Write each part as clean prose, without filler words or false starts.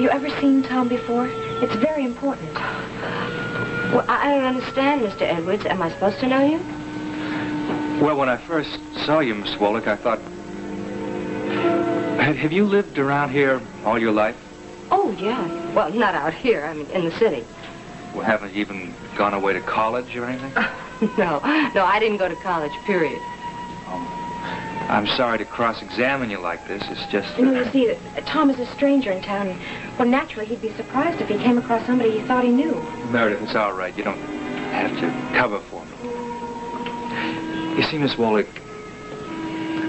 you ever seen Tom before? It's very important. Well, I don't understand, Mr. Edwards. Am I supposed to know you? Well, when I first saw you, Miss Wolek, I thought... Have you lived around here all your life? Oh, yeah. Well, not out here. I mean, in the city. Well, haven't you even gone away to college or anything? No, I didn't go to college, period. I'm sorry to cross-examine you like this. It's just... You see, Tom is a stranger in town. Well, naturally, he'd be surprised if he came across somebody he thought he knew. Meredith, it's all right. You don't have to cover for me. You see, Miss Wolek,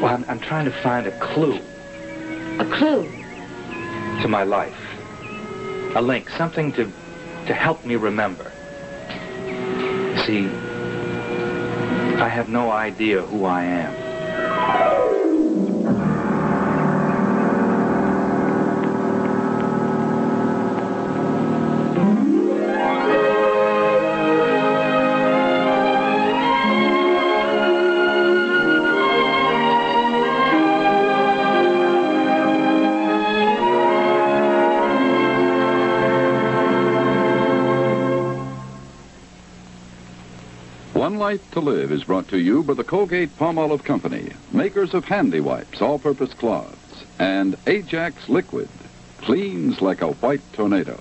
well, I'm trying to find a clue. A clue? To my life. A link, something to help me remember. You see, I have no idea who I am. One Life to Live is brought to you by the Colgate-Palmolive Company, makers of Handy Wipes, all-purpose cloths, and Ajax Liquid, cleans like a white tornado.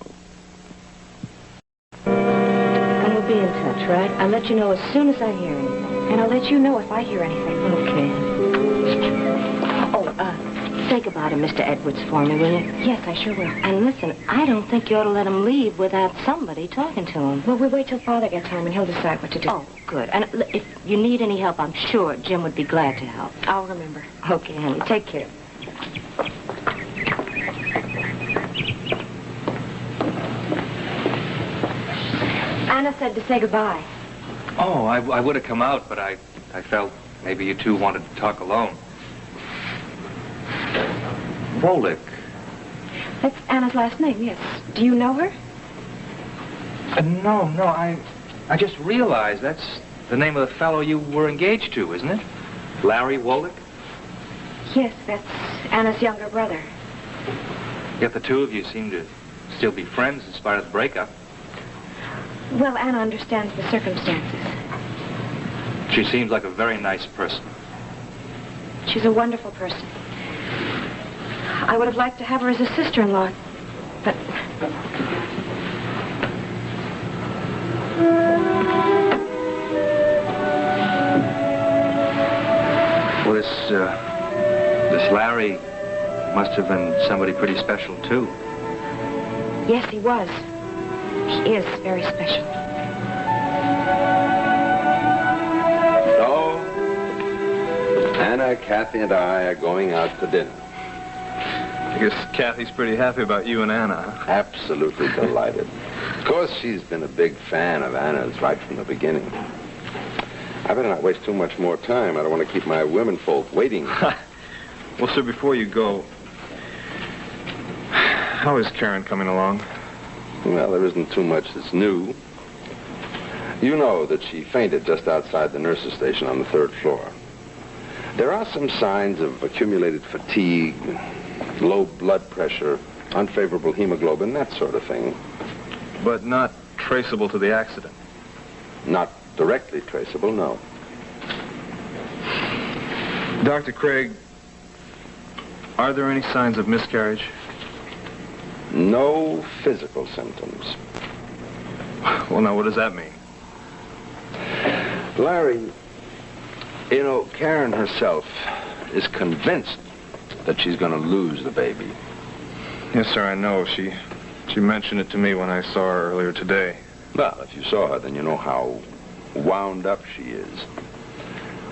And we'll be in touch, right? I'll let you know as soon as I hear anything. And I'll let you know if I hear anything. Okay. Oh, say goodbye to Mr. Edwards for me, will you? Yes, I sure will. And listen, I don't think you ought to let him leave without somebody talking to him. Well, we'll wait till Father gets home and he'll decide what to do. Oh, good. And if you need any help, I'm sure Jim would be glad to help. I'll remember. Okay, honey. Take care. Anna said to say goodbye. Oh, I would have come out, but I felt maybe you two wanted to talk alone. Wolek. That's Anna's last name, yes. Do you know her? No, I just realized that's the name of the fellow you were engaged to, isn't it? Larry Wolek? Yes, that's Anna's younger brother. Yet the two of you seem to still be friends in spite of the breakup. Well, Anna understands the circumstances. She seems like a very nice person. She's a wonderful person. I would have liked to have her as a sister-in-law, but... Well, this Larry must have been somebody pretty special, too. Yes, he was. He is very special. So, Anna, Kathy, and I are going out to dinner. I guess Kathy's pretty happy about you and Anna. Absolutely delighted. Of course, she's been a big fan of Anna's right from the beginning. I better not waste too much more time. I don't want to keep my womenfolk waiting. Well, sir, before you go, how is Karen coming along? Well, there isn't too much that's new. You know that she fainted just outside the nurse's station on the 3rd floor. There are some signs of accumulated fatigue, low blood pressure, unfavorable hemoglobin, that sort of thing. But not traceable to the accident? Not directly traceable, no. Dr. Craig, are there any signs of miscarriage? No physical symptoms. Well, now, what does that mean? Larry, you know, Karen herself is convinced that she's going to lose the baby. Yes, sir, I know. She mentioned it to me when I saw her earlier today. Well, if you saw her, then you know how wound up she is.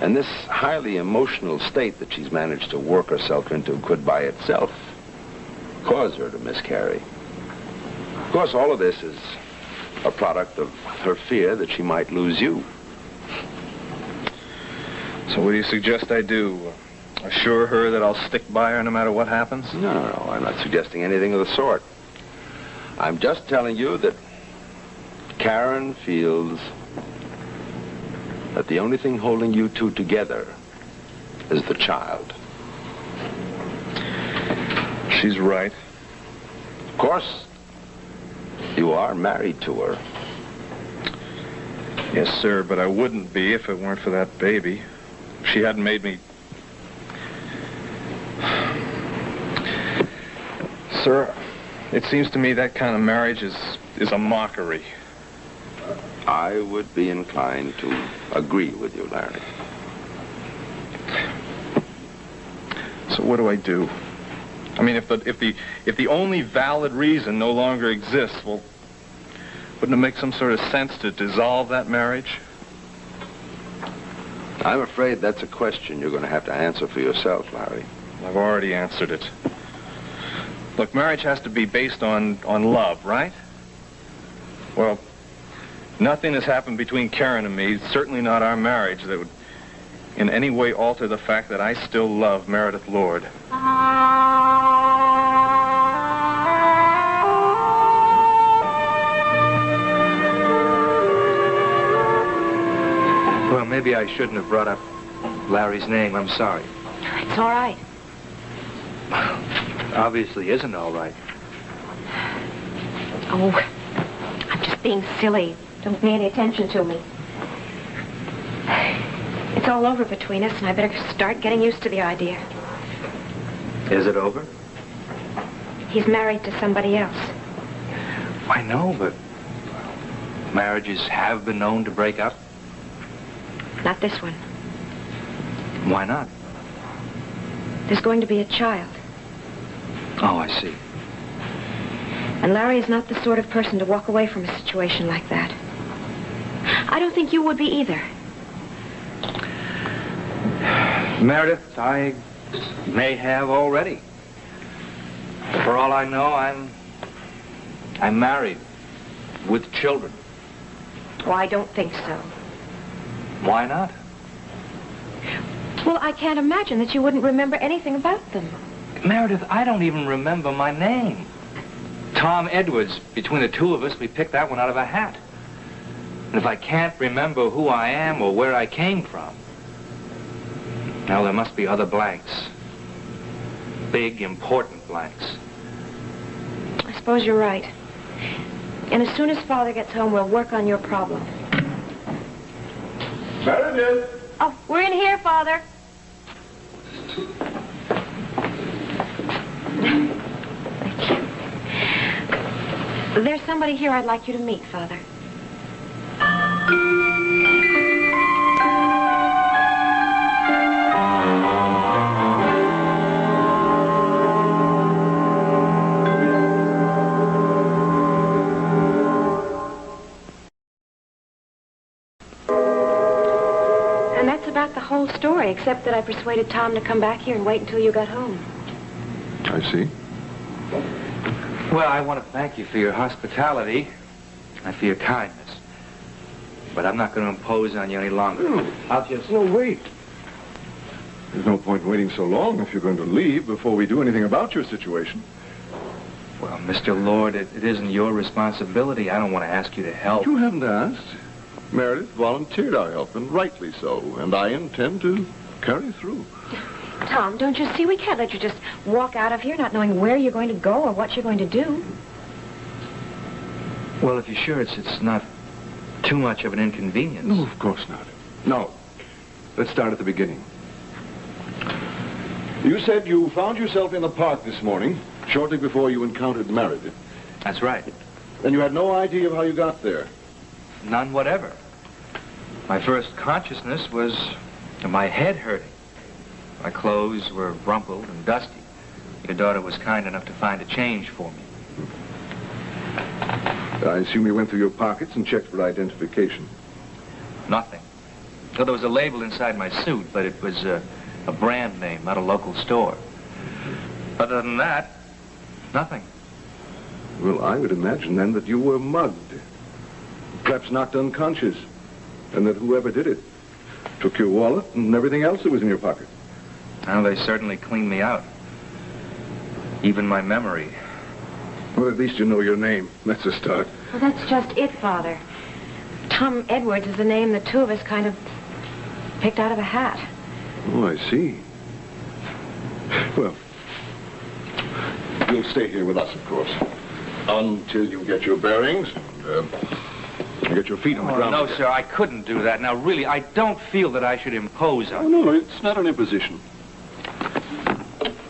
And this highly emotional state that she's managed to work herself into could by itself cause her to miscarry. Of course, all of this is a product of her fear that she might lose you. So what do you suggest I do? Assure her that I'll stick by her no matter what happens? No, I'm not suggesting anything of the sort. I'm just telling you that Karen feels that the only thing holding you two together is the child. She's right. Of course, you are married to her. Yes, sir, but I wouldn't be if it weren't for that baby. If she hadn't made me... Sir, it seems to me that kind of marriage is a mockery. I would be inclined to agree with you, Larry. So what do I do? I mean, if the only valid reason no longer exists, well, wouldn't it make some sort of sense to dissolve that marriage? I'm afraid that's a question you're going to have to answer for yourself, Larry. I've already answered it. Look, marriage has to be based on love, right? Well, nothing has happened between Karen and me, certainly not our marriage, that would in any way alter the fact that I still love Meredith Lord. Well, maybe I shouldn't have brought up Larry's name. I'm sorry. It's all right. Obviously isn't all right. Oh, I'm just being silly. Don't pay any attention to me. It's all over between us, and I better start getting used to the idea. Is it over? He's married to somebody else. I know, but marriages have been known to break up. Not this one. Why not? There's going to be a child. Oh, I see. And Larry is not the sort of person to walk away from a situation like that. I don't think you would be either. Meredith, I may have already. For all I know, I'm married with children. Oh, I don't think so. Why not? Well, I can't imagine that you wouldn't remember anything about them. Meredith, I don't even remember my name. Tom Edwards. Between the two of us, we picked that one out of a hat. And if I can't remember who I am or where I came from, now there must be other blanks. Big, important blanks. I suppose you're right. And as soon as Father gets home, we'll work on your problem. Meredith! Oh, we're in here, Father. There's somebody here I'd like you to meet, Father. And that's about the whole story, except that I persuaded Tom to come back here and wait until you got home. I see. Well, I want to thank you for your hospitality and for your kindness. But I'm not going to impose on you any longer. No, I'll just... no, wait. There's no point waiting so long if you're going to leave before we do anything about your situation. Well, Mr. Lord, it isn't your responsibility. I don't want to ask you to help. You haven't asked. Meredith volunteered our help, and rightly so, and I intend to carry through. Tom, don't you see? We can't let you just walk out of here not knowing where you're going to go or what you're going to do. Well, if you're sure it's not too much of an inconvenience. No, of course not. No. Let's start at the beginning. You said you found yourself in the park this morning, shortly before you encountered Meredith. That's right. And you had no idea of how you got there. None whatever. My first consciousness was my head hurting. My clothes were rumpled and dusty. Your daughter was kind enough to find a change for me. I assume you went through your pockets and checked for identification. Nothing. Well, there was a label inside my suit, but it was a brand name, not a local store. Other than that, nothing. Well, I would imagine then that you were mugged. Perhaps knocked unconscious. And that whoever did it took your wallet and everything else that was in your pocket. Well, they certainly cleaned me out. Even my memory. Well, at least you know your name. That's a start. Well, that's just it, Father. Tom Edwards is the name the two of us kind of picked out of a hat. Oh, I see. Well, you'll stay here with us, of course. Until you get your bearings and get your feet on the ground. No, again. sir, I couldn't do that. Now, really, I don't feel that I should impose on... Oh, no, it's not an imposition.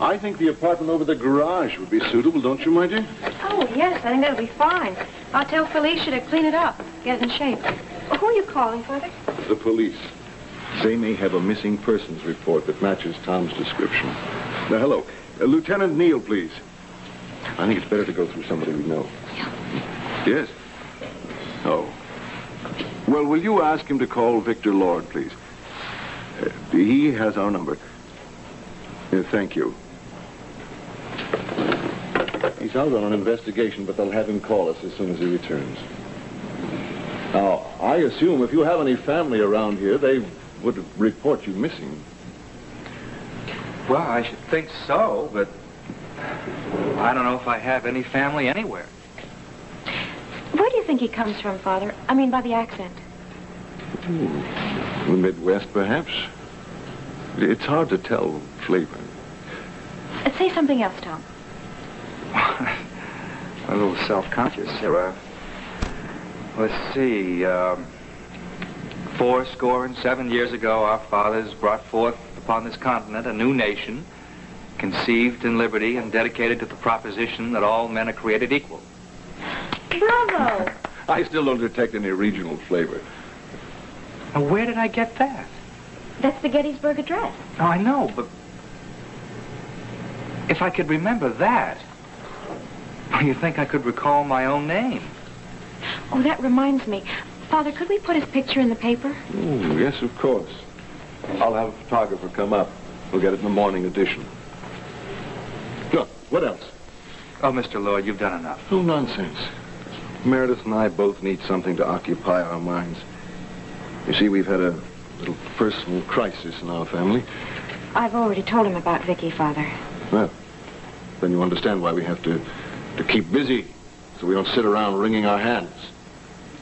I think the apartment over the garage would be suitable, don't you, my dear? Oh, yes, I think that'll be fine. I'll tell Felicia to clean it up, get it in shape. Who are you calling, Father? The police. They may have a missing persons report that matches Tom's description. Now, hello. Lieutenant Neal, please. I think it's better to go through somebody we know. Yes? Oh. Well, will you ask him to call Victor Lord, please? He has our number. Thank you. He's out on an investigation, but they'll have him call us as soon as he returns. Now, I assume if you have any family around here, they would report you missing. Well, I should think so, but I don't know if I have any family anywhere. Where do you think he comes from, Father? I mean, by the accent. The Midwest, perhaps. It's hard to tell flavor. Say something else, Tom. A little self-conscious here. Let's see. 77 years ago, our fathers brought forth upon this continent a new nation, conceived in liberty and dedicated to the proposition that all men are created equal. Bravo! I still don't detect any regional flavor. Now, where did I get that? That's the Gettysburg Address. Oh, I know, but if I could remember that, you think I could recall my own name? Oh, that reminds me. Father, could we put his picture in the paper? Oh, yes, of course. I'll have a photographer come up. We'll get it in the morning edition. Look, what else? Oh, Mr. Lord, you've done enough. Oh, nonsense. Meredith and I both need something to occupy our minds. You see, we've had a little personal crisis in our family. I've already told him about Viki, Father. Well, then you understand why we have to keep busy, so we don't sit around wringing our hands.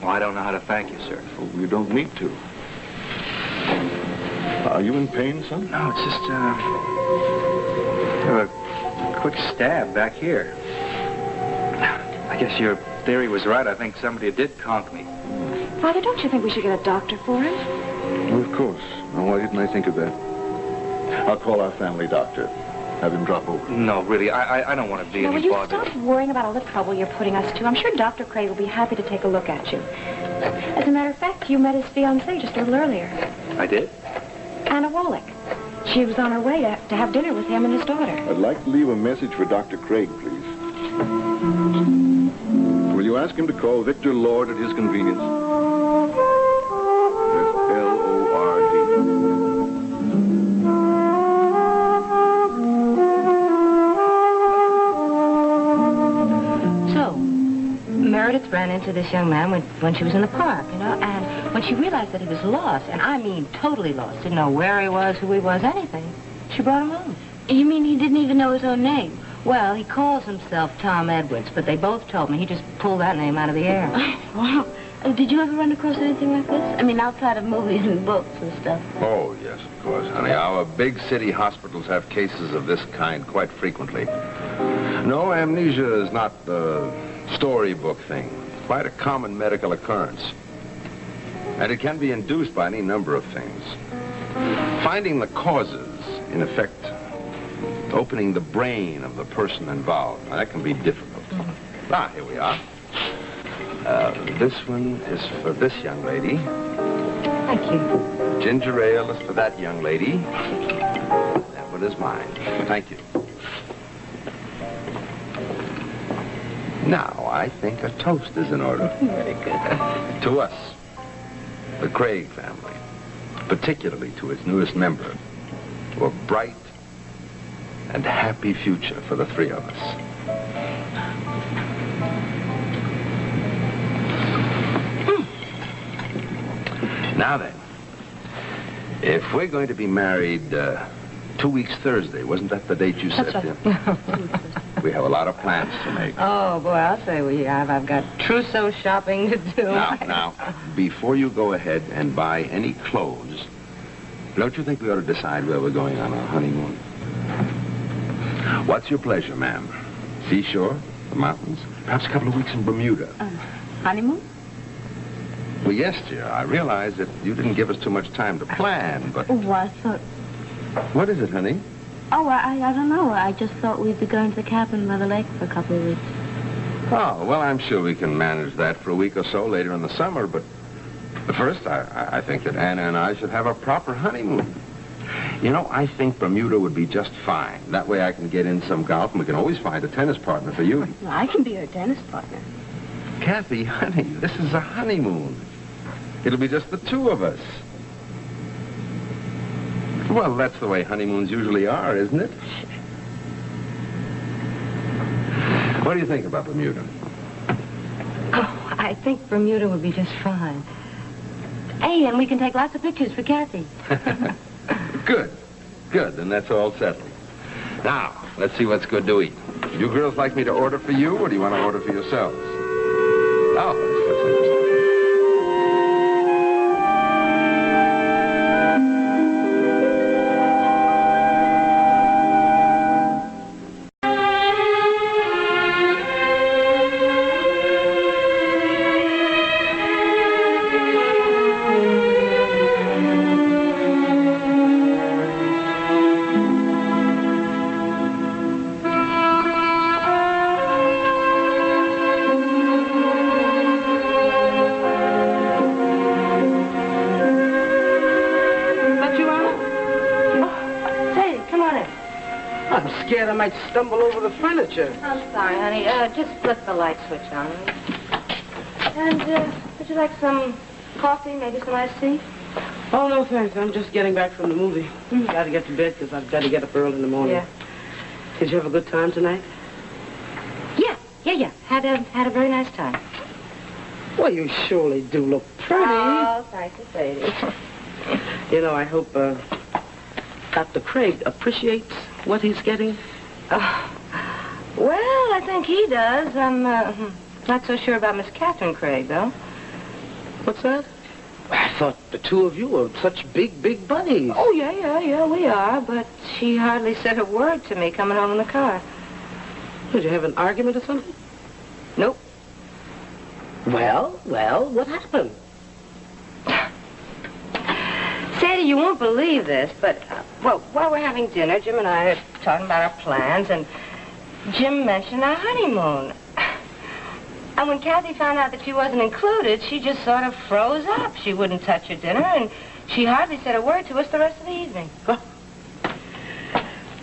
Well, I don't know how to thank you, sir. Oh, you don't need to. Are you in pain, son? No, it's just, a quick stab back here. I guess your theory was right. I think somebody did conk me. Father, don't you think we should get a doctor for him? Well, of course. Now, why didn't I think of that? I'll call our family doctor. Have him drop over. No, really, I don't want to be Now, any will you bother. stop worrying about all the trouble you're putting us to? I'm sure Dr. Craig will be happy to take a look at you. As a matter of fact, you met his fiancée just a little earlier. I did? Anna Wolek. She was on her way to have dinner with him and his daughter. I'd like to leave a message for Dr. Craig, please. Will you ask him to call Victor Lord at his convenience? That's L-O-R-D. So, Meredith ran into this young man when she was in the park, you know, and when she realized that he was lost, and I mean totally lost, didn't know where he was, who he was, anything, she brought him home. You mean he didn't even know his own name? Well, he calls himself Tom Edwards, but they both told me he just pulled that name out of the air. Wow. Did you ever run across anything like this? I mean, outside of movies and books and stuff. Oh, yes, of course, honey. Our big city hospitals have cases of this kind quite frequently. No, amnesia is not a storybook thing. It's quite a common medical occurrence. And it can be induced by any number of things. Finding the causes, in effect, opening the brain of the person involved, now, that can be difficult. Ah, here we are. This one is for this young lady. Thank you. Ginger ale is for that young lady. That one is mine. Thank you. Now, I think a toast is in order. Very good. To us, the Craig family, particularly to its newest member, to a bright and happy future for the three of us. Now then, if we're going to be married 2 weeks Thursday, wasn't that the date you set? That's right. We have a lot of plans to make. Oh, boy, I'll say we have. I've got trousseau shopping to do. Now, before you go ahead and buy any clothes, don't you think we ought to decide where we're going on our honeymoon? What's your pleasure, ma'am? Seashore The mountains? Perhaps a couple of weeks in Bermuda. Honeymoon? Well, yes, dear. I realize that you didn't give us too much time to plan, but... Oh, I thought... What is it, honey? Oh, I don't know. I just thought we'd be going to the cabin by the lake for a couple of weeks. Oh, well, I'm sure we can manage that for a week or so later in the summer, but first, I think that Anna and I should have a proper honeymoon. You know, I think Bermuda would be just fine. That way I can get in some golf, and we can always find a tennis partner for you. Well, I can be her tennis partner. Kathy, honey, this is a honeymoon. It'll be just the two of us. Well, that's the way honeymoons usually are, isn't it? What do you think about Bermuda? Oh, I think Bermuda would be just fine. Hey, and we can take lots of pictures for Kathy. Good. Good, then that's all settled. Now, let's see what's good to eat. Do you girls like me to order for you, or do you want to order for yourselves? Oh, that's interesting. I might stumble over the furniture. I'm sorry, honey. Just flip the light switch on. And, would you like some coffee, maybe some iced tea? Oh, no, thanks. I'm just getting back from the movie. Got to get to bed because I've got to get up early in the morning. Yeah. Did you have a good time tonight? Yeah. Had a very nice time. Well, you surely do look pretty. Oh, thank you, Sadie. You know, I hope Dr. Craig appreciates what he's getting. Well, I think he does. I'm not so sure about Miss Catherine Craig, though. What's that? I thought the two of you were such big buddies. Oh, yeah, we are. But she hardly said a word to me coming home in the car. Did you have an argument or something? Nope. Well, what happened? Sadie, you won't believe this, but, while we're having dinner, Jim and I are talking about our plans, and Jim mentioned our honeymoon. And when Kathy found out that she wasn't included, she just sort of froze up. She wouldn't touch her dinner, and she hardly said a word to us the rest of the evening. Huh.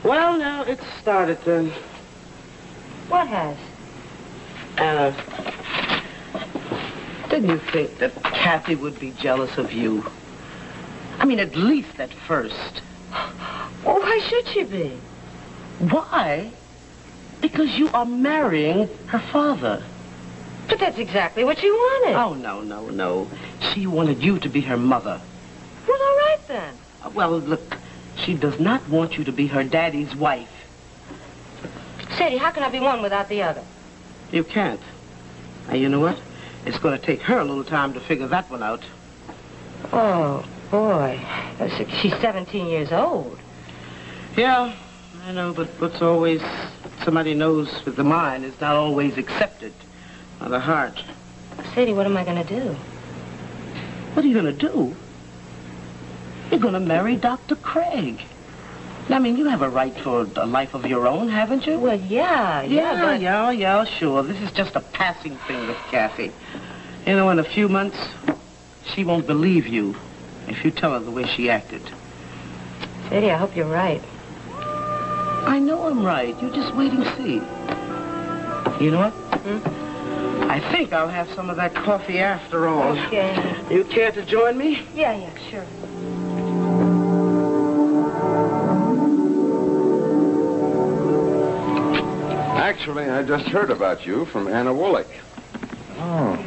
Well, now, it's started then. What has? Anna, didn't you think that Kathy would be jealous of you? I mean, at least at first. Well, why should she be? Why? Because you are marrying her father. But that's exactly what she wanted. Oh, no. She wanted you to be her mother. Well, all right, then. Well, look, she does not want you to be her daddy's wife. Sadie, how can I be one without the other? You can't. Now, you know what? It's going to take her a little time to figure that one out. Oh, boy. She's 17 years old. Yeah, I know, but what's always somebody knows with the mind is not always accepted by the heart. Sadie, what am I going to do? What are you going to do? You're going to marry Dr. Craig. I mean, you have a right for a life of your own, haven't you? Well, yeah, but... Yeah, sure. This is just a passing thing with Kathy. You know, in a few months, she won't believe you if you tell her the way she acted. Sadie, I hope you're right. I know I'm right. You just wait and see. You know what? I think I'll have some of that coffee after all. Okay. You care to join me? Yeah, sure. Actually, I just heard about you from Anna Wolek. Oh,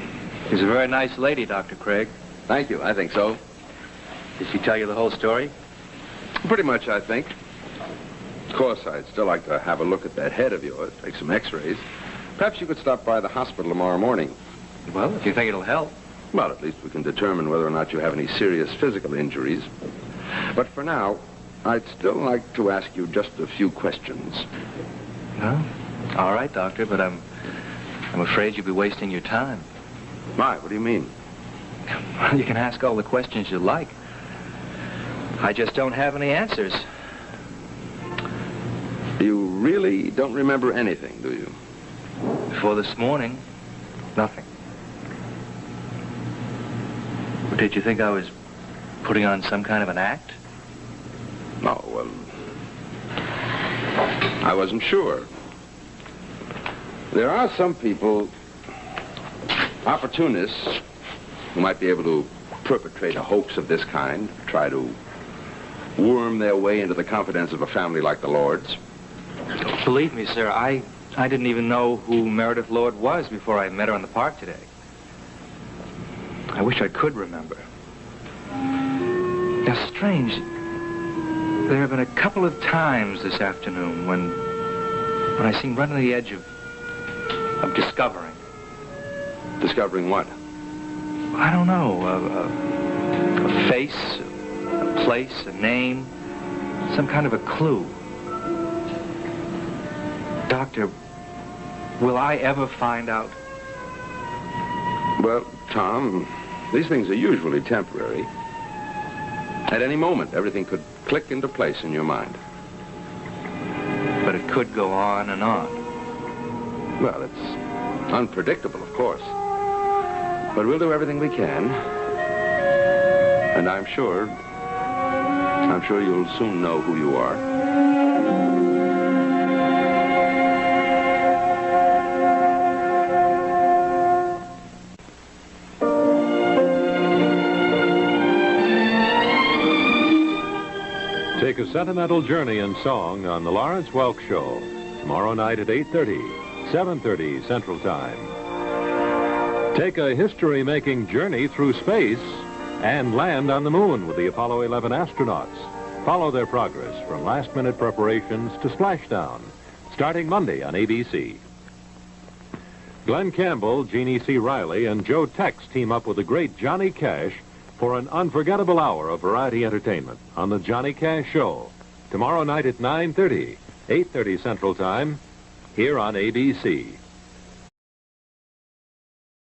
she's a very nice lady, Dr. Craig. Thank you. I think so. Did she tell you the whole story? Pretty much, I think. Of course, I'd still like to have a look at that head of yours, take some x-rays. Perhaps you could stop by the hospital tomorrow morning. Well, if you think it'll help. Well, at least we can determine whether or not you have any serious physical injuries. But for now, I'd still like to ask you just a few questions. No? All right, Doctor, but I'm afraid you'll be wasting your time. Why? What do you mean? Well, you can ask all the questions you like. I just don't have any answers. You really don't remember anything, do you? Before this morning, nothing. Did you think I was putting on some kind of an act? No, well, I wasn't sure. There are some people, opportunists, who might be able to perpetrate a hoax of this kind, try to worm their way into the confidence of a family like the Lords. Believe me, sir, I didn't even know who Meredith Lord was before I met her in the park today. I wish I could remember. Now, strange. There have been a couple of times this afternoon when I seem right on the edge of discovering. Discovering what? I don't know. A face, a place, a name, some kind of a clue. Doctor, will I ever find out? Well, Tom, these things are usually temporary. At any moment, everything could click into place in your mind. But it could go on and on. Well, it's unpredictable, of course. But we'll do everything we can. And I'm sure you'll soon know who you are. Take a sentimental journey in song on The Lawrence Welk Show. Tomorrow night at 8:30, 7:30 Central Time. Take a history-making journey through space and land on the moon with the Apollo 11 astronauts. Follow their progress from last-minute preparations to splashdown, starting Monday on ABC. Glenn Campbell, Jeannie C. Riley, and Joe Tex team up with the great Johnny Cash for an unforgettable hour of variety entertainment on The Johnny Cash Show. Tomorrow night at 9:30, 8:30 Central Time, here on ABC.